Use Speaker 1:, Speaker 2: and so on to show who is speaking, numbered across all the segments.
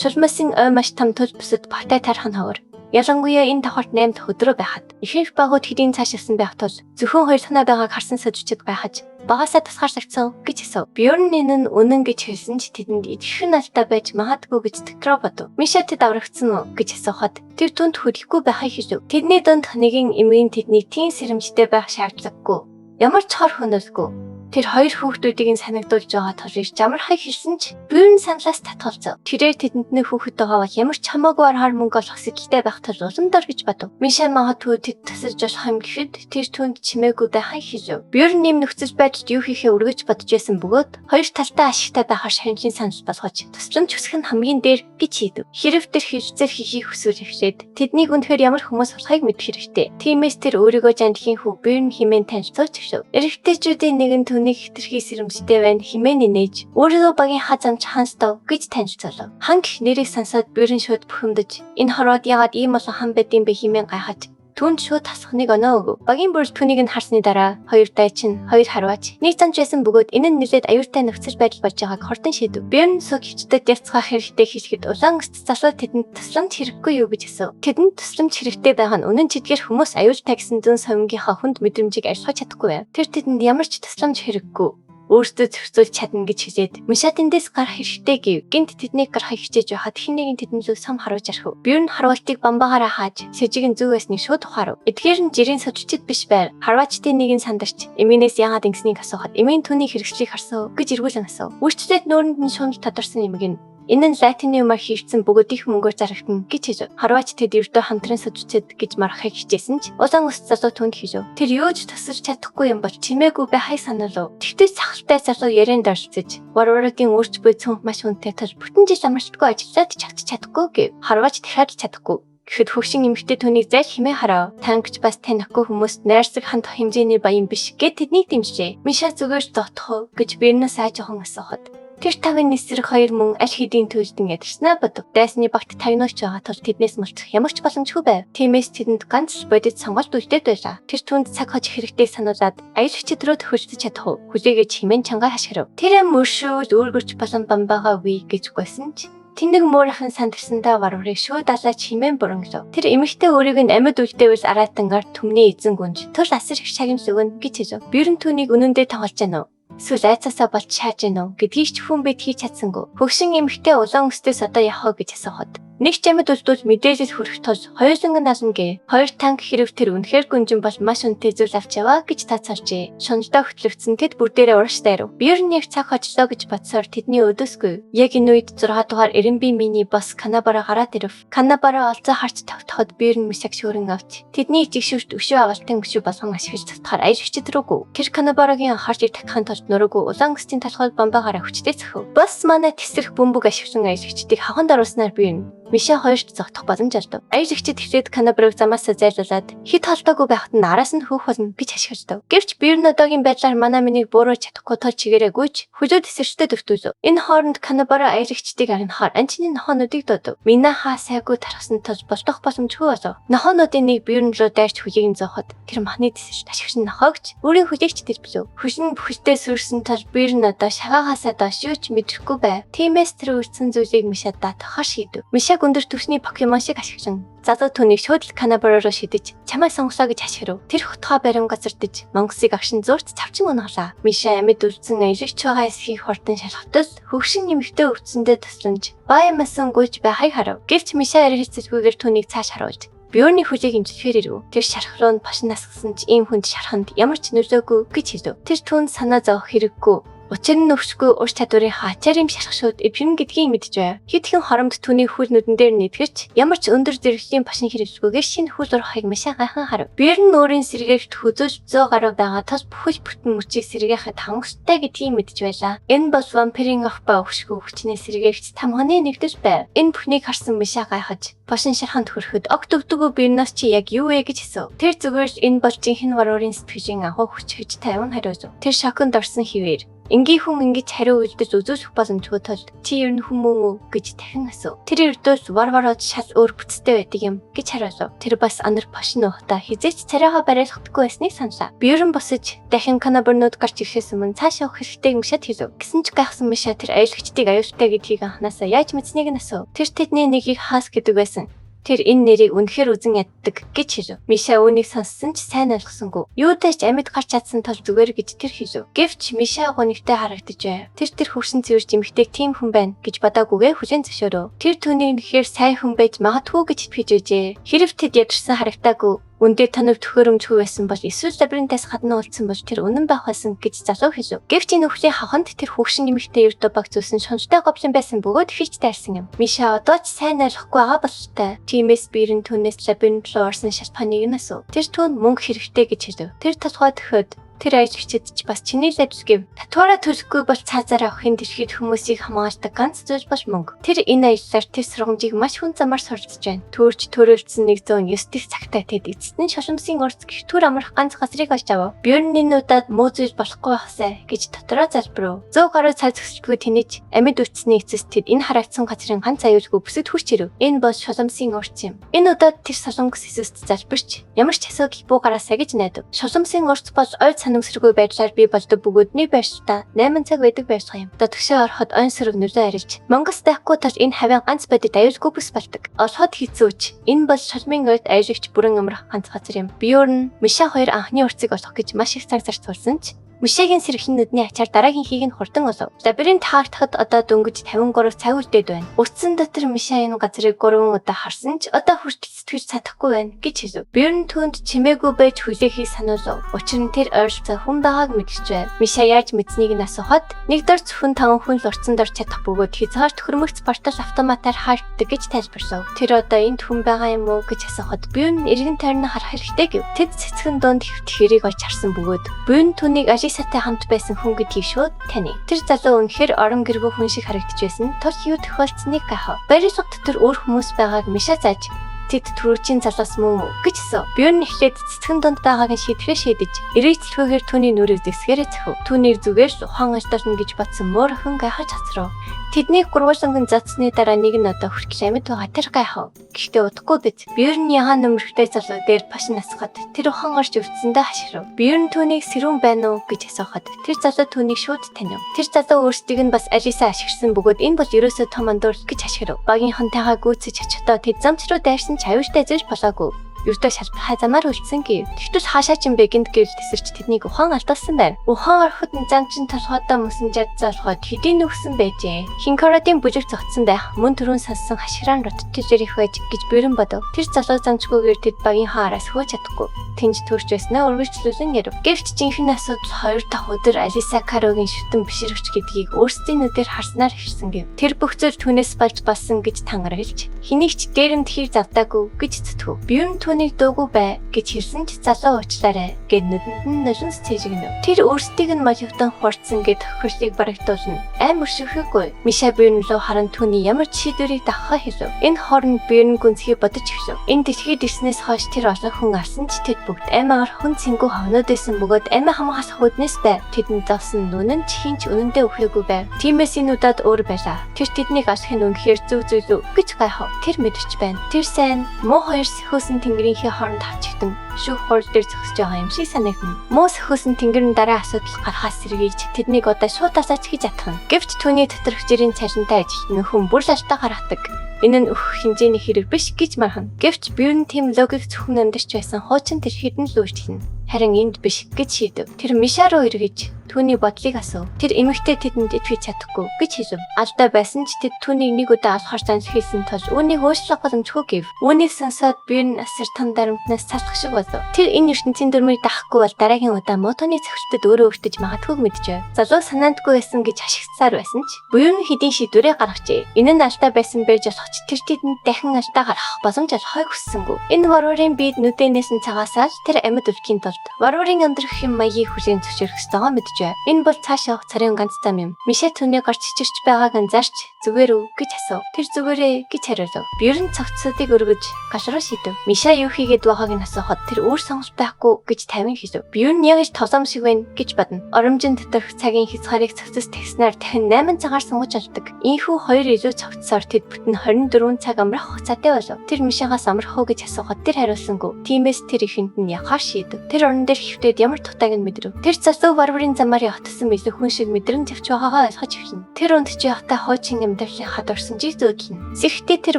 Speaker 1: Шулмасын ой маш том тул бусад багтай тарих нь ховор. Ялангуяа энэ давхарт 8 дахь өдрөө байхад ихэнх багууд хэдийн цаашилсан байх тул зөвхөн хоёр танаа байгааг харсан сожичд байхаж багасаа тусгаарсагцсан гэж хэлв. Бьорн энэ нь үнэн гэж хэлсэн ч тэдэнд итгэх нь алтай байж магадгүй гэж Тэкро бодов. Миша тэд аврагдсан уу гэж асуухад тэр түнд хөдөлгөхгүй байхыг хэлв. Тэдний дунд нэгэн эмийн тэдний тийм сэрэмжтэй байх шаардлагагүй. Ямар ч хор хөнөөсгүй. Тэр хоёр хүүхдүүдийг санагдуулж байгаа толж амархай хэлсэн ч Бьорн саналаас татгалзав. Тэрээр тэдэнд нэг хүүхэд байгаа бол ямар ч хамаагүй аргаар мөнгө олох сэтгэлтэй байх тул уламдор гэж бодов. Миша магадгүй тэд тасарч болох юм гэхэд тэр түнд чимээгүй байхыг хэлв. Бьорн нэм нөхцөл байдалд юу хийхээ үргэж бодож байсан бөгөөд хоёр талдаа ашигтай байхаар шанжин санал болгож тусламж хүсэх нь хамгийн дээр гэж хийдэв. Хэрэг тэр хөвцөл хийхийг хүсвэл эхлээд тэднийг үнэхээр ямар хүмүүс болохыг мэдэх хэрэгтэй. Тиймээс тэр өөрийгөө жандлын хүү Бьорн хэмээн танилцуулж өгшөв. Эрэгтэйчүүдийн нэгэн түүнийг хитрхи сэрэмжтэй байна хэмээн нээж өөрийгөө багийн хазамж ханстав гэж танилцуулав. Хан гэх нэрийг сонсоод Бьорн шууд бухимдаж энэ хороод яагаад ийм олон хан байдсан бэ хэмээн гайхаж түүнд шууд тасхныг оноо өгөв. Багийн бүр түүнийг нь харсны дараа хоёр дайчин, хоёр харваач нэг замж байсан бөгөөд энэ нь нэлээд аюултай нөхцөл байдал болж байгааг хурдан шийдэв. Бьорн сүг хөвчдөд яцгаах хэрэгтэй хэлэхэд улаан өст залуу тэдэнд тусламж хэрэггүй юу гэж асуув. Тэдэнд тусламж хэрэгтэй байгаа нь үнэн чидгээр хүмүүс аюултай гэсэн зүүн совингийнхаа хүнд мэдрэмжийг арилгаж чадахгүй байв. Тэр тэдэнд ямар ч тусламж хэрэггүй. Өөртөө зөрчилж чадна гэж хэлээд Миша тэндээс гарах хэрэгтэй гэв. Гинт тэднийг гарахыг хичээж байхад хэн нэгэн тэдэнд лөө сам харуулж архив. Бьорн харуултыг бамбаагаараа хааж сэжиг нь зүг байсныг шууд ухаарав. Эдгээр нь жирийн соччид биш байр. Харваачдын нэг нь сандарч эмээнээс яагаад ингэснийг асуухад эмээн түүний хэрэгслийг харсан гэж эргүүлэн асуув. Үрчтэд нүүрэнд нь шунал тодорсон эмэг нь энэ нь латиниумаар хийгдсэн бөгөөд их мөнгөөр зарагдана гэж хэлв. Харваач тэд ердөө хамтран сожицэд гэж марахыг хичээсэн ч улаан өс залуу түнд хэлв. Тэр юу ч тасарч чадахгүй юм бол чимээгүй байхыг саналв. Тэгтээ сахалтай залуу ярианд орцож варварагийн өөрч буй цүнх маш хүнтэй тал бүтэн жил амарчдаггүй ажиллаад чадахгүй гэв. Харваач дахиад чадахгүй. Гэхэд хөгшин эмэгтэй түүнийг зайл хэмээн харав. Тангч бас танихгүй хүмүүст найрсаг хандах хэмжээний баян биш гэд тэднийг дэмжижээ. Миша зүгээр дотхоо гэж Бьорноос аажхан асуухад тэр тавын нисрэг хоёр мөн аль хэдийн төлдөн ядарснаа бодов. Дайсны багт тавинууч байгаа тул тэднээс мулчих ямар ч боломжгүй байв. Тиймээс тэдэнд ганц бодит сонголт үлдээд байлаа. Тэр түнд цаг хож хэрэгтэй сануулад аялагчид руу төхөждөж чадах уу? Хүлээгээд химэн чангаа хашгирав. Тэр мөршөөд өөргөрч болон бамбаага үе гэж гойсон ч тэнэг муурахын сандарсандаа варварыг шууд алаад химэн буранглав. Тэр эмэгтэй өөрийг нь амьд үлдээвэл аратангаар түмний эзэн гүнж төл асар их шагнал өгнө гэж хэлв. Бьорн түүнийг үнэндээ тоглож байна уу? Эсвэл айцаасаа болж шааж гэнэ үү гэдгийг ч хүн бид хийж чадсангүй. Хөгшин эмэгтэй улаан өстөөс одоо яах вэ гэж асуухад нэг ч амьд үлдвэл мэдээлэл хүрэх тул хоёуланг нь ална гэ. Хоёр танк хэрэг тэр үнэхээр гүнжин бол маш үнэтэй зүйл авч яваа гэж тацаарчээ. Шунлдаа хөтлөгдсөн тэд бүр дээрээ урагштай ирв. Бьорн яг цаг хочлоо гэж бодсоор тэдний өдөөсгүй. Яг энэ үед 6 дугаар Эренби миний бос Канабара гараад ирв. Канабара олзоо харч тогтоход Бьорн Мишаг шүүрэн авч тэдний жигшүүрт өшөө агалтын өшөө болгон ашиглаж татахаар аяж хүчит рүүгүй. Тэр Канабарагийн анхаарч татахын тулд нөрөөгөө улаан өстийн талхал бамбаагаараа хүчтэй цөхөв. Бас манай тесрэх бөмбөг ашиглан аялагчдыг хавханд оруулснаар Бьорн Миша хоёрт зогтох боломж олдов. Аялагчид ихлээд Канабарыг замаасаа зайлуулад хит холдоогүй байхад нь араас нь хөөх болно гэж ашиглав. Гэвч Бьорн одоогийн байдлаар манай миний бууруулж чадахгүй тул чигээрээгүй хөлөө тесэрчтэй дэвтүүлв. Энэ хооронд Канабара аялагчдыг агнахаар анчны нохоонуудыг дуудав. Минаа хаа сайгүй тархсан тул болдох боломжгүй болов. Нохоонуудын нэг Бьорн руу дайрч хөлийг нь зооход тэр махны тесэрч ашигч нохоогч өөрийн хөлөөгч дэлбэлв. Хөшин бүхэлдээ сүрсэн тул Бьорн одоо шагаагаасаа доош юу ч мэдрэхгүй байв. Тиймээс тэр үрдсэн зүйлийг Миша даатгахаар шийдэв. Миша өндөр түвшний покемон шиг ашиглан залуу түүнийг шууд Канабара руу шидэж чамаа сонгослоо гэж ашиграв. Тэр хотгоо барин газардж монгосыг агшин зурц цавчин унаглаа. Миша амьд үлдсэн аялагч байгаа эсхийг хурдан шалхатал хөгшин нэмэгтэй өвцөндөө тасламж баямасан гүйж байхыг харав. Гэвч Миша арилцэлгүйгээр түүнийг цааш харуулж Бьорны хөлийг имжлэхээр ирв. Тэр шарх руу нь бошин насгсан ч ийм хүнд шарханд ямар ч нөлөөгүй гэж хэлв. Тэр түн санаа зовох хэрэггүй. Учир нь өвсгүй ур чадварын хаачаар юм шархшууд эвхэн гэдгийг мэдж байв. Хитгэн хоромд түүний хөл нүдэн дээр нэгтгэж ямар ч өндөр зэрэглэлийн башин хэрэглэгүйгээр шинэ хөл урахыг Миша гайхан харав. Бьорн өөрийн сэргээгт хөзөөж 100 гаруй байгаа тус бүхэл бүтэн мөчийг сэргээхэд хангалттай гэдгийг мэдж байлаа. Энэ бол вампирын ах ба өвшгүй хүчний сэргээгт тамганы нэгдэж байв. Энэ бүхнийг харсан Миша гайхаж бошин шарханд хүрэхэд огт өгдөгөө Бьорноос чи яг юу вэ гэж асуув. Тэр зүгээр л энэ бол жинхэнэ варварын сэтгэлийн анхаа хүч гэж тайван хариулв. Тэр шоконд орсон хэвээр Ингийн хүн ингэж хариу үйлдэж үзүүлэх боломжгүй тул чи ер нь хүн мөн үү гэж дахин асуув. Тэр эрдөөс варварууд шал өөр бүтцтэй байдаг юм гэж хариулав. Тэр бас анар пашин ухта хизээч царайгаа бариулахдаггүй байсныг саналаа. Бюрн босож дахин канабернууд гарч ирэхээс өмнө цаашаа явах хэрэгтэй мишад хэлв. Гэсэн ч гайхсан Миша тэр аюулгчдыг аюултай гэдгийг анханасаа яаж мэдснийг нь асуув. Тэр тэдний нэгийг хаас гэдэг байсан. Тэр энэ нэрийг үнэхээр үзэн яддаг гэж хэлв. Миша үүнийг сонссон ч сайн ойлгосонгүй. Юудаач амьд гарч чадсан тал зүгээр гэж тэр хэлв. Гэвч Миша гонигтай харагдаж байв. Тэр хөвшин цэвэрч эмхтэйг тийм хүн байна гэж бодоагүйгээ хүлээн зөвшөөрөв. Тэр түүнийг нэхээр сайн хүн байж магадгүй гэж итгэж байжээ. Хэрв тэд ядарсан харагдаагүй үндэ танав төхөөрөмжгүй байсан бол эсвэл лабиринтээс гадна уулзсан бол тэр үнэн байх байсан гэж залуу хэлв. Гэвч энэ өвлийн хаханд тэр хөвшин эмэгтэй ердөө багцуулсан шонжтой гоблин байсан бөгөөд хилж таарсан юм. Миша одоо ч сайн ойлгохгүй байгаа бололтой. Тиймээс Бюрн түүнээс лабиринт руу орсон шалтгааныг нь асуув. Тэр түүнд мөнгө хэрэгтэй гэж хэлв. Тэр толгой төхөд тэр аюулгчид ч бас чиний л ажил гэв. Татвараа төлөхгүй бол цаазаар авахын дэлхийд хүмүүсийг хамгаалдаг ганц зүйл бол мөнгө. Тэр энэ аяллаар тэр сургамжийг маш хүн замаар суралцж байна. Төрч төрөлдсөн 109 цагтаа тэд эцэст нь шошомсын орц гэх төр амрах ганц газрыг олж авав. Бюрнийн удаад муу зүйл болохгүй байхсаа гэж дотроо залбирав. 100 гаруй цай зөксөлгүй тэнийч амьд үтсний эцэст тэд энэ харагдсан газрын ганц аюулгүй бүсэд хурч ирэв. Энэ бол шошомсын орц юм. Энэ удаад тэр солонгос эсэст залбирч ямар ч асуудал буу гараасаа гэж найдав. Шошомсын орц бол ойд санамсаргүй байдлаар бий болдог бөгөөдний байршилтаа 8 цаг байдаг байрших юм. Дотгошоо ороход ойн сөрөг нөлөө арилж Монгос байхгүй тул энэ хавийн ганц бодит аюулгүй бүс болдог. Ороход хэцүүч. Энэ бол шалмын ойд аюулгч бүрэн амрах ганц газар юм. Бюрн Миша хоёр анхны урцыг олох гэж маш их цаг зарцуулсан ч Мишагийн сэрхэн нүдний ачаар дараагийнхийг нь хурдан олов. Лабиринт хаагдахад одоо дөнгөж 53 цаг үлдээд байна. Утсан дотор Миша энэ газрыг 3 удаа харсан ч одоо хүртэл сэтгэж чадахгүй байна гэж хэлв. Бюрн түүнд чимээгүй байж хүлээхийг сануулв. Учир нь тэр ойролцоо хүн байгааг мэдэрч байв. Миша яаж мэдснийг нь асуухад нэгдүгээр зөвхөн 5 хүн л урцанд орж чадах бөгөөд хязгаар төхөрмөгц портал автоматар хаагддаг гэж тайлбарлав. Тэр одоо энд хүн байгаа юм уу гэж асуухад Бюрн эргэн тойрон харах хэрэгтэй гэв. Тэд цэцгэн донд хэвтхэрийг олж харсан бөгөөд Бюрн түүнийг Алисатай хамт байсан хүн гэдгийг шууд таних. Тэр залуу үнэхээр орон гэргүй хүн шиг харагдаж байсан. Тул юу тохиолдсныг гайхав. Барилга дотор өөр хүмүүс байгааг Миша зааж тэд түрүүчийн залуус мөн үү гэж асуув. Бюрн эхлээд цэцгэн донд байгааг нь шийдэхээ шийдэж эрэг цэлхүүгээр түүний нүрийг зэсгээрээ цэхв. Түүнийг зүгээр ухаан ажлуулна гэж бодсон мөр охин гайхаж хацрав. Тэднийг гурвуулсан зацсны дараа нэг нь одоо хүртэл амьд байгаа тэр гайхав. Гэхдээ удахгүй биз. Бюрн ягаан нөмөрхтэй залуу дээр пашин насгад тэр ухаан орж өвдсөндөө хашгирав. Бюрн түүнийг сэрүүн байна уу гэж асуухад тэр залуу түүнийг шууд танив. Тэр залуу өөрсдийг нь бас Алиса ашигсан бөгөөд энэ бол ерөөсөө том андуурл гэж хашгирав. Багийнхантайгаа гүйцэж очихдоо тэд замч руу дайрсан ч аюултай зүйл болоогүй. Юртаа шалбархай замаар үлдсэн гэв. Тэгтэл хаашаа ч юм бэ гинт гэвэл тесэрч тэднийг ухаан алдсан байв. Ухаан ороход нь замчин толгойдоо мөсөн жадзаалхоод хэдийн нөхсөн байжээ. Хинкарадын бүжиг зогтсон байх мөн түрүүн сонссон хашгираа ротч ирэх байж гэж Бюрн бодов. Тэр залуу замчгүйгээр тэд багийнхаа араас хөөж чадахгүй. Тэнж төрж байснаа үргэлжлүүлэн ярив. Гэвч жинхэнэ асуудал 2 дахь өдөр Алиса Карогийн шүтэн бишрэгч гэдгийг өөрсдийн нүдээр харснаар хэлсэн гэв. Тэр бүх зүйл түүнээс болж болсон гэж тангаралж хэнийг ч дээрэмд хэр завдаагүй гэж зүтгэв. Бюрн түүнийг дуугүй бай гэж хэлсэн ч залуу уучлаарай гэд нүдэнд нь нулимс цэжигнэв. Тэр өөрсдийг нь моливтон хурцсан гэд тохирлыг барагдуулна. Амар шүхэхгүй. Миша Бюрн руу харан түүний ямар ч шийдвэрийг дагахаа хэлв. Энэ хооронд Бюрн гүнзгий бодож эхлэв. Энэ дэлхийд ирснээс хойш тэр олон хүн алсан ч тэд бүгд аймаар хүн цэнгүү хавнууд байсан бөгөөд аймаа хамгаас хүүднээс байв. Тэдэнд завсан нүн нь чихинч үнэндээ өхөөгүй байв. Тиймээс энэ удаад өөр байлаа. Тэр тэднийг алхахын үнэхээр зөв зүйл үү гэж гайхав. Тэр мэдэрч байна. Тэр сайн муу хоёр сөхөөсөн тэнгэрийнхээ хооронд хавчигдан шүүх хурал дээр зогсож байгаа юм шиг санагдана. Муу сөхөөсөн тэнгэрэн дараа асуудал гарахаас сэргийж тэднийг одоо шууд асаач хийж атгана. Гэвч түүний дотор хүчирийн цалинтай ажилт нөхөн бүр лалтаа гаргадаг. Энэ нь өөх хэмжээний хэрэг биш гэж мархана. Гэвч Бюрн тийм логик зөвхөн амьдарч байсан хуучин тэр хідэн л үйлчлэнэ. Харин энд биш гэж шийдэв. Тэр Миша руу эргэж түүний бодлыг асуув. Тэр эмэгтэй тэдэнд итгэж чадахгүй гэж хэлв. Алдаа байсан ч тэд түүнийг нэг удаа алхахаар заншилсан тул үүнийг уушлах боломжгүй гэв. Үүнийг сонсоод Бюрн асар том дарамтнаас цаслах шиг болов. Тэр энэ ертөнцийн дүрмийг даахгүй бол дараагийн удаа мотоны цогцолтод өөрөө өртөж магадгүй мэдчихв. Залуу санаандгүй байсан гэж хашигцсаар байсан ч Бюрн хэдийн шийдвэрээ гаргажээ. Энэ нь алдаа байсан байж болох ч тэр тэдэнд дахин алдаа гаргах боломж олохыг хүссэнгүй. Энэ варварын бид нүдэнээс нь цагаасаа тэр амьд өвчгийн тул тулд варварын амьдрах юм маягийг хүлээн зөвшөөрөх ёстой мэдэж байна. Энэ бол цаашаа явах царийн ганц зам юм. Мишель түүнийг гарч ичирч байгааг анзаарч зүгээр үү гэж асуув. Тэр зүгээрээ гэж хариулав. Би ер нь цогцсуудыг өргөж гашруу шидэв. Миша юу хийгээд байгааг нь асуухад тэр өөр сонголт байхгүй гэж тайван хэлв. Би ер нь яг л тоглоом шиг байна гэж бодно. Оромжин доторх цагийн хязгаарыг цогцос тэгснээр дахин 8 цагаар сунгаж авдаг. Ийхүү хоёр илүү цогцсоор тэд бүтэн 24 цаг амрах хугацаатай болов. Тэр Мишагаас амрах уу гэж асуухад тэр хариулсангүй. Тиймээс тэр ихэнд нь яхаар шийдэв. Тэр орон дээр хөвтөд ямар дутааг нь мэдрэв. Тэр засуу варварын замаар явтсан билүү хүн шиг мэдрэн тавьж байгаагаа ойлгож эхэлнэ. Тэр өндч явахдаа хуучин амьдралын хадварсан жиг зөөдлөн. Сэхтээ тэр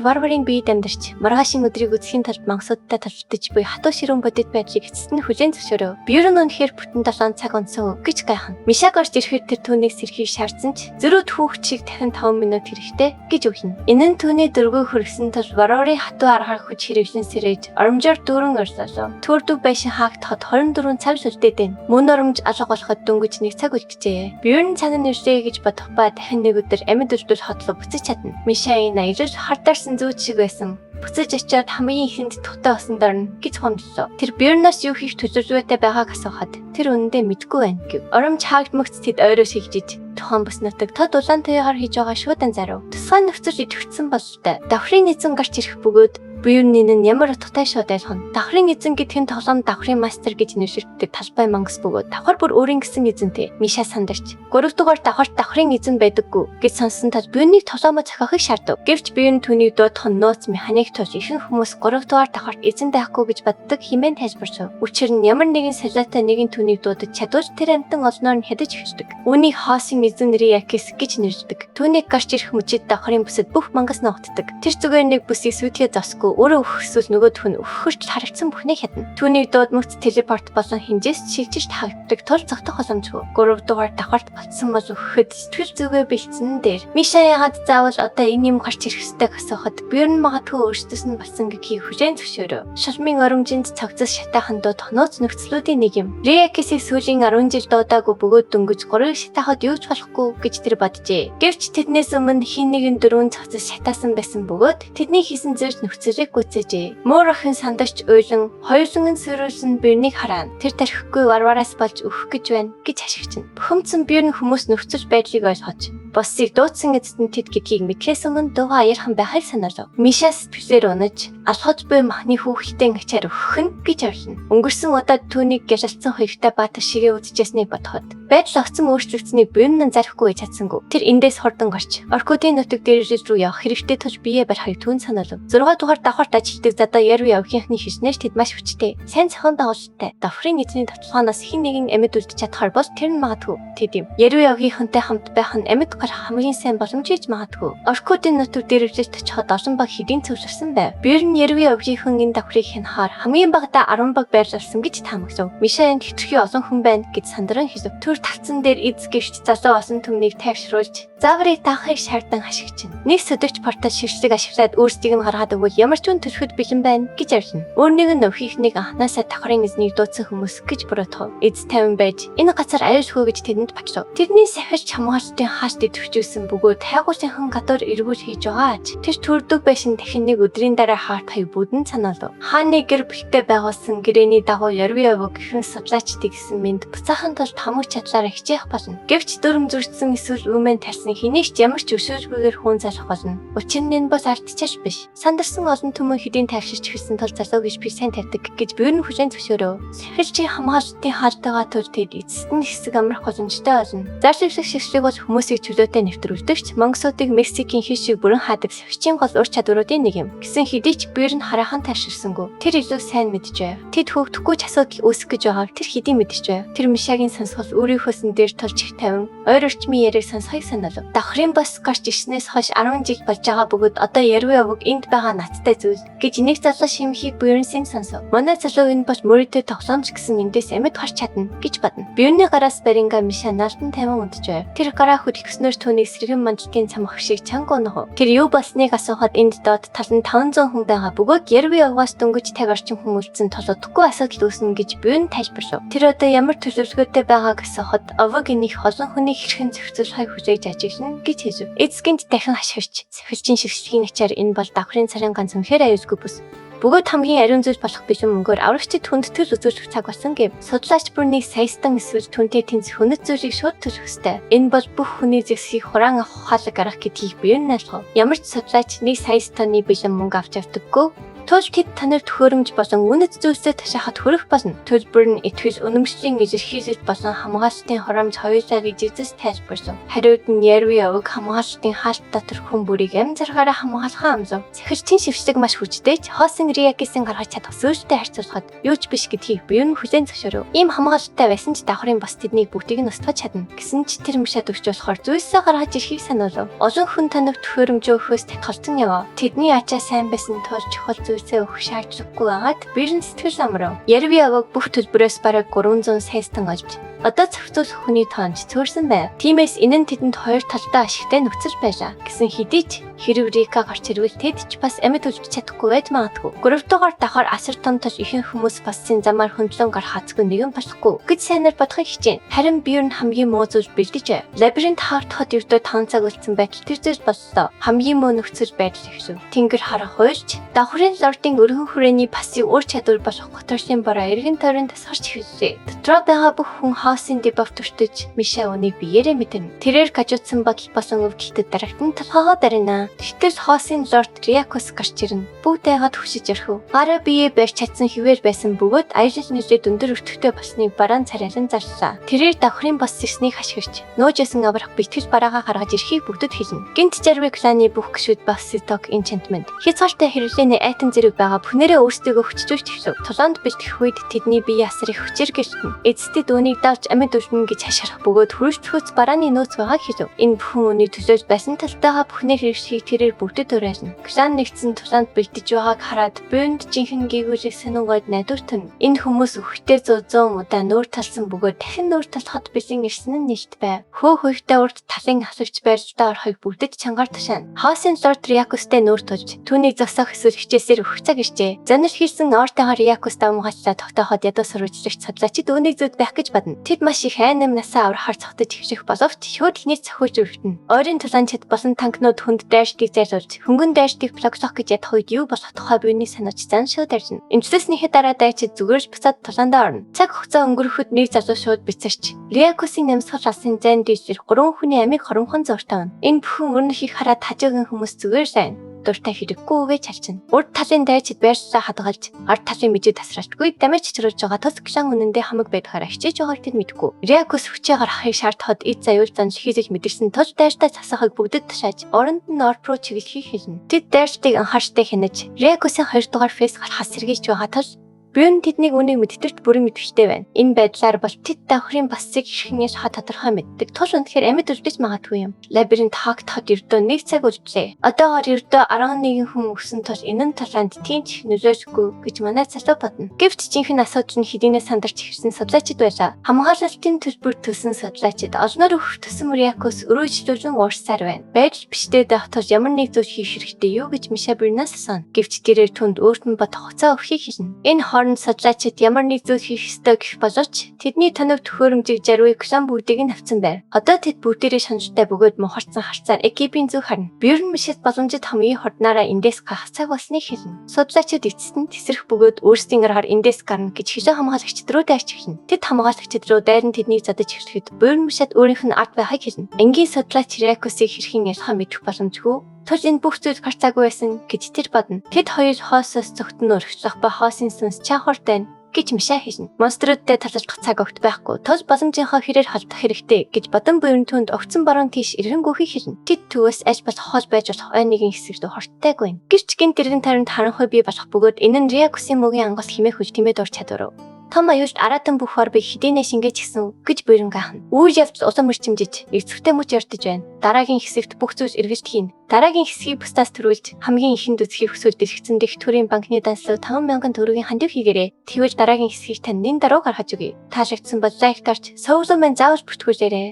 Speaker 1: варварын биед амьдарч маргаашийн өдрийг үзэхийн тулд мангасуудтай тавьтаж буй хатуу ширүүн бодит байдлыг эцэст нь хүлээн зөвшөөрөв. Би ер нь үнэхээр бүтэн 7 цаг унсан гэж гайхна. Мишаг орж ирэхэд тэр түүнийг сэрхий шаардсан ч зөрүүд хүүхчийг дахин 5 минут хэрэгтэй гэж өгнө. Энэ нь түүний дөрвөө хөргсөн тул варварын хатуу аргаар хүч хэрэглэн сэрэж оромжоор дүүрэн орсолоо. Төрдөв байшин хаагдахад 24 цаг сүлдээд байна. Мөн оромж алга болоход дөнгөж 1 цаг үлджээ. Би ер нь цаана нэршээ гэж бодох ба дахин нэг өдөр амьд үрдүүл хотлоо буцаж чадна. Мишагийн аялал хардаарсан зүүч шиг байсан. Буцаж очиод хамгийн ихэнд тухтай болсон дорно гэж хондлоо. Тэр Бёрноос юу хийх төлөвлөгөөтэй байгааг асуухад тэр үнэндээ мэдгүй байна гэв. Оромж хаагдмагц тэд ойроос хийгдэж тухайн бус нутаг тод улаан туяагаар хийж байгаа шууд анзаарав. Тусгай нөхцөл идэвхжсэн бололтой. Давхрын эзэн гарч ирэх бөгөөд Бёрнийн нь ямар утгатай шууд ойлгоно. Давхрын эзэн гэдг нь тоглоом давхрын мастер гэж нэрлэгддэг талбай мангас бөгөөд давхар бүр өөрийн гэсэн эзэнтэй. Миша сандарч 3 дугаар давхарт давхрын эзэн байдаггүй гэж сонсон тал Бёрнийг тоглоомоо зохиохыг шаардав. Гэвч Бёрн түүнийг дуудах нь нууц механик тул ихэнх хүмүүс 3 дугаар давхарт эзэн байхгүй гэж боддог хэмээн тайлбарсав. Учир нь ямар нэгэн солиотой нэгэн түүнийг дуудаж чадвал тэр амтан олноор нь хядаж эхэлдэг. Үүнийг хоосын эзэн Риакис гэж нэрлэдэг. Түүнийг гарч ирэх мөчид давхрын бүсэд бүх мангас ногтдог. Тэр зүгээр нэг бүсийг сүйтгэе зосгүй өөрөө өгөхсөл нөгөөдх нь өгөхөрч харагдсан бүхнийг хядна. Түүнийг дуудмагц телепорт болон хинжээс шилжиж таагддаг тул зогтох боломжгүй. 3 дугаар давхарт болцсон бол өгөхөд сэтгэл зүгээ бэлдсэн дээр Миша яагаад заавал одоо энэ юм гарч ирэх ёстой асуухад Бёрн магадгүй өөрсдөс нь болсон гэдгийг хүлээн зөвшөөрөв. Шалмын оромжинд цогцос шатаахан дуу тонооц нөхцлүүдийн нэг юм. Риакисийг сүүлийн 10 жил дуудаагүй бөгөөд дөнгөж 3 шатаахад юу ч болохгүй гэж тэр боджээ. Гэвч тэднээс өмнө хин нэгэн 4 цогцос шатаасан байсан бөгөөд тэдний хийсэн зүйл нөхцөлийг гүйцээжээ. Муур охин сандагч уйлан хоёуланг нь сөрүүлсэн Бёрнийг хараад тэр тархихгүй варвараас болж өөх гэж байна гэж хашигчна. Бухимдсан Бёрн хүмүүс нөхцөл байдлыг ойлгож боссыг дуудсан эцэст нь тэд гэдгийг мэдлээс өмнө дуугаа аярхан байхыг санаалав. Миша сэтгэлээр унаж алхаж буй махны хүүхэлтэй ачаар өгөх нь гэж орлоо. Өнгөрсөн удаад түүнийг гялалцсан хоёртай баатар шигээ үдчихсэнийг бодоход байдал огцом өөрчлөгдсөнийг Бёрн анзаарахгүй чадсангүй. Тэр эндээс хордон гарч Оркуудын нутаг дээр рүү явах хэрэгтэй тул биеэ барихыг түүн санаалав. 6 дугаар давхарт ажилтдаг задаа яруу явхийнхны хийснээр тэд маш хүчтэй. Сайн цохон дагуултай. Давхрын эзний татварханаас хэн нэгэн амьд үлдэж чадхаар бол тэр нь магадгүй. Тэд юм. Яруу явгийнхантай хамт байх нь амьд гарах хамгийн сайн боломж гэж магадгүй. Оркуудын нутаг дээр ирж очиход олон баг хэдийн цөвсөрсөн байв. Бёрн яруу явгийнхан энэ давхрыг хянахаар хамгийн багадаа 10 баг байрлуулсан гэж таамаглав. Миша энд хэтэрхий олон хүн байна гэж сандран хэлв. Түр талцсан дээр эз гэрч залуу олон түмнийг тайвшруулж загварыг даахыг шаардсан хашигчна. Нэг сөдөгч портал ширшлэг ашиглаад өөрсдийг нь гаргаад өгвөл ямар ч хүн төрөхөд бэлэн байна гэж орлоо. Өөрнийг нь өвхийнхнийг анханасаа давхрын эзнийг дуудсан хүмүүс гэж буруутгав. Эз тайван байж энэ газар аюулгүй гэж тэдэнд бачрав. Тэдний сахиж хамгаалтын хаашд идэвхжүүлсэн бөгөөд хайгуусынхан гадуур эргүүл хийж байгаач. Тэр төрдөг байшин дахин нэг өдрийн дараа хаарт хай бүдэн санаалав. Хааны гэр бүлтэй байгуулсан гэрээний дагуу яруу яваг гихэн судлаачдыг гэсэн мэд буцаахан тулд хамаг чадлаараа хичээх болно. Гэвч дүрм зурцсан эсвэл үмэн тарсан хинээч ямар ч өшөөжгүйгээр хүн залах болно. Учир нь энэ бол ардчааш биш. Сандарсан олон түмэн хэдийн тайвширч хэлсэн тул залуу гэж би сайн тавьдаг гэж Бёрн хүлээн зөвшөөрөв. Сахилчийн хамгаалтын хаалтайгаа тул тэд эцэст нь хэсэг амрах боломжтой болно. Заршивсах шигшлэг бол хүмүүсийг чөлөөтэй нэвтрүүлдэгч Монголуудыг Мексикийн хил шиг бүрэн хаадаг сахилчийн гол ур чадваруудын нэг юм. Гэсэн хэдий ч Бёрн хараахан тайвширсангүй. Тэр илүү сайн мэдж байв. Тэд хөөгдөхгүй ч асуудал үүсэх гэж байгааг тэр хэдийн мэдж байв. Тэр Мишагийн сонсгол өөрийнхөөс нь дээр толж их тавин ойр орчмын яриаг сонсхийг санаалав. Давхрын бос гарч ирснээс хойш 10 жил болж байгаа бөгөөд одоо яруу яваг энд байгаа надтай зүйл гэж нэг залуу шимхийг Бёрнсийн сонсов. Манай залуу энэ бол мөрөдөө тоглоомч гэсэн эндээс амьд гарч чадна гэж бодно. Бёрны гараас баринга Миша наалтан тавин унтж байв. Тэр гараа хөдөлгснөөр түүнийг сэргэн манжлын цамх шиг чанга унах. Тэр юу болсныг асуухад энд доод тал нь 500 хүн байгаа бөгөөд яруу явгаас дөнгөж 50 орчим хүн үлдсэн толодохгүй асуудал үүснэ гэж Бёрн тайлбарлав. Тэр одоо ямар төлөвлөгөөтэй байгааг асуухад овог энийг олон хүний хэрхэн зохицуулахыг хүлээж ажиглана гэж хэлв. Эцгинд дахин хашгирч сахилчийн шигшлийн ачаар энэ бол давхрын царын ганц үнэхээр аюулгүй бүс. Бөгөөд хамгийн ариун зүйл болох биш мөнгөөр аврагчид хүндэтгэл үзүүлэх цаг болсон гэв. Судлаач бүр нэг саястан эсвэл түнтэй тэнцэх хүнэт зүйлийг шууд төлөх ёстой. Энэ бол бүх хүний зэвсгийг хураан авах ухаалаг гарах гэдгийг биеэр нь ойлгов. Ямар ч судлаач нэг саястаны бэлэн мөнгө авч явдаггүй. Тул тэд танаар төхөөрөмж болон үнэт зүйлсээ ташаахад хүрэх болно. Төлбөр нь итгэл үнэмшлийн илэрхийлэл болон хамгаалалтын хурамч хоёулаа гэж тайлбарлав. Хариуд нь Ярви овог хамгаалалтын хаалт дотор хүн бүрийг амь заргаараа хамгаалахаа амзав. Захирчдын шившлэг маш хүчтэй ч хоосон Риакисын гаргаж чадах зүйлтэй харьцуулахад юу ч биш гэдгийг биеэр нь хүлээн зөвшөөрөв. Ийм хамгаалалттай байсан ч давхрын бас тэднийг бүгдийг нь устгаж чадна. Гэсэн ч тэр мушаад өгч болохоор зүйлсээ гаргаж ирэхийг сануулав. Олон хүн таныг төхөөрөмж өгөхөөс татгалзан яваа. Тэдний ачаа сайн байсан тул чухал зүйлсээ өгөх шаардлагагүй байгаад биер нь сэтгэл амрав. Ярви овог бүх төлбөрөөс бараг 300 саястан олж одоо зохицуулах хүний тоонд цөөрсөн байв. Тиймээс энэ нь тэдэнд хоёр талдаа ашигтай нөхцөл байлаа. Гэсэн хэдий ч хэрэг Рика гарч ирвэл тэд ч бас амьд үлдэж чадахгүй байж магадгүй. 3 дугаар давхар асар томтож ихэнх хүмүүс бассын замаар хөндлөн гарах хацгүй нэгэн болохгүй гэж сайнаар бодохыг хичээн. Харин биер нь хамгийн муу зүйл бэлдэж. Лабиринт хаагдахад ердөө 5 цаг үлдсэн байтал тэр зүйл боллоо. Хамгийн муу нөхцөл байдал ихшв. Тэнгэр харах хуйлж давхрын лордын өргөн хүрээний пассив ур чадвар болох готоршийн бороо эргэн тойронд тасгарч эхэллээ. Дотроо байгаа бүх хүн хоосын дебаф төртөж Миша үнийг биеэрээ мэдэрнэ. Тэрээр гажуудсан бодол болсон өвдөлтөд дарагтан толгоогоо дарина. Тэгтэл хоосын лорд Риакус гарч ирнэ. Бүгд айгаад хөшиж орхив. Гараа биеэ барьж чадсан хിവэр байсан бөгөөд аялал нэлээд өндөр өртөгтэй болсныг бараан царайлан зарлаа. Тэрээр давхрын бос сэрснийг хашгирч нөөжсэн аврах бэлтгэл бараагаа гаргаж ирэхийг бүгдэд хэлнэ. Гинт Жарви кланы бүх гишүүд бас Ситок Enchantment хязгаартай хэрэглээний айтан зэрэг байгаа бүхнээрээ өөрсдөө хүчжүүлж эхлэв. Тулаанд бэлтгэх үед тэдний бие асар их хүчээр гэлтэн. Эцэстээ дөөнийг давж амьд өрнө гэж хашгирах бөгөөд хүрэлцөхөц барааны нөөц байгааг хэлв. Энэ бүхэн үнийг төлөөж байсан талтайгаа бүхнээ хэрэгшгийг тэрээр бүгдэд уриална. Клан нэгдсэн тулаанд бэлтэж байгааг хараад Бонд жинхэнэ гээгүүрийг сонингойд найдвартан. Энэ хүмүүс өвхтэй 100 удаа нүүр талсан бөгөөд дахин нүүр талахад бэлэн ирсэн нь нэлт байв. Хөөхтэй урд талын хасагч байрлалдаа орохыг бүгдэд чангаар тушаана. Хоосын лорд Риакустэй нүүр тулж түүнийг зогсоох эсвэл хичээсээр өгөх цаг иржээ. Занар хийсэн ортойгоор Риакус давмгааллаа тогтооход ядуу сурвалжлагч судлаачид үүнийг зөв байх гэж бодно. Тэд маш их айнам насаа аврахаар цогтож ихших боловч шөөдлөний цохиулж өргөтнө. Ойрын тулаанчид болон танкнууд хүнд дайрштыг зайлуулж хөнгөн дайрштыг блоксох гэж ядах үед юу болох тухай биений санаж зан шууд арьна. Эмчлэснийхээ дараа дайчид зүгээрж буцаад тулаандаа орно. Цаг хугацаа өнгөрөхөд нэг залуу шууд бицэрч Риакусын намсгал алсын зайн дийсэр 3 хүний амийг хоромхон зуртаав. Энэ бүхэн өрнөхийг хараад хажуугийн хүмүүс зүгээр сайн дуртай хэрэггүй үгээ чалчна. Урд талын дайчид байршлаа хадгалж, ард талын мэжээ тасралтгүй дамиж чирүүлж байгаа тус клан үнэндээ хамаг байдгаараа хичээж байгааг тэд мэдгүй. Риакус хүчээ гаргахыг шаардахад эд заюулзан шихийж мэдэрсэн тул дайртай засахыг бүгдэд тушааж, оронд нь Орпро чиглэхийг хэлнэ. Тэд дайрштыг анхаарчтай хянаж, Риакусын 2 дугаар фейс гарахаас сэргийж байгаа тул Бюн тэднийг үнийг мэддэгт бүрэн мэдвэжтэй байна. Энэ байдлаар бол тэд давхрын басыг хэрхнээс ха тодорхой мэддэг. Тул үнэхээр амьд үлдэж магадгүй юм. Лабиринт хаагдахад ердөө 1 цаг үлдлээ. Одоогоор ердөө 11 хүн өгсөн тул энэ талаанд тийч нөлөөсгүй гэж манай залуу бодно. Гэвч жинхэнэ асуудал нь хэдийнэ сандарч ирсэн судлаачид байлаа. Хамгаалалтын төлбөр төсөн судлаачид олноор өгөх төсөн Риакус өрөөжлүүлэн уурсаар байна. Байж биштэй байх тул ямар нэг зүйл хийх хэрэгтэй юу гэж Миша Бюрнаас асууна. Гэвч тэрээр түнд өөрт нь бодох хуцаа өгөхийг хэлнэ. Энэ судлаачид ямар нэг зүйл хийх ёстой гэх боловч тэдний тоног төхөөрөмжийг Жарви клан бүгдийг нь авсан байв. Одоо тэд бүгдээрээ шанжтай бөгөөд мухарцсан харцаар экипийн зүг харна. Бюрн Мишэт боломжит хамгийн хорднаараа эндээс гарах цаг болсныг хэлнэ. Судлаачид эцэст нь тесрэх бөгөөд өөрсдийн аргаар эндээс гарна гэж хилээ хамгаалагчид руу дайрч эхэлнэ. Тэд хамгаалагчид руу дайрн тэднийг задаж эхлэхэд Бюрн Мишэт өөрийнх нь ард байхыг хэлнэ. Энгийн судлаач Риакусыг хэрхэн ялхаа мэдэх боломжгүй. Тул энэ бүх зүйл гарцаагүй байсан гэж тэр бодно. Тэд хоёр хоосоос зөвхөн өргөжлөх ба хоосын сүнс чанхуртай гэж Миша хэлнэ. Монструудтай талархах цаг огт байхгүй. Тул боломжийнхоо хэрээр халдах хэрэгтэй гэж бодон буйрын түнд огцон баруун тийш эрэнгүүхийг хэлнэ. Тэд төвөөс аль болох хоол байж болох ойныгийн хэсэг рүү хортойгүй. Гэвч гин тэрэн таранд харанхуй бий болох бөгөөд энэ нь Риакусын мөгийн ангас химээ хүч тэмээд орч чадварав. Том аюулт аратан бүх орбыг хэдийнэ шингээж гисэн гэж буйран гайхна. Үйл явдал улам өрчимжиж, эцэгтэй мөч ярдж байна. Дараагийн хэсэгт бүх зүйл эргэлт хийн. Дараагийн хэсгийг бусдаас төрүүлж хамгийн ихэнд үзхийг хүсвэл дэлгэцэн дэх төрийн банкны данслаг 5,000 төгрөгийн хандив хийгээрэй. Тэгвэл дараагийн хэсгийг тань нин дараа гаргаж өгье. Таашаагдсан бол лайк дарж, Соулмэн заавал бүртгүүлээрэй.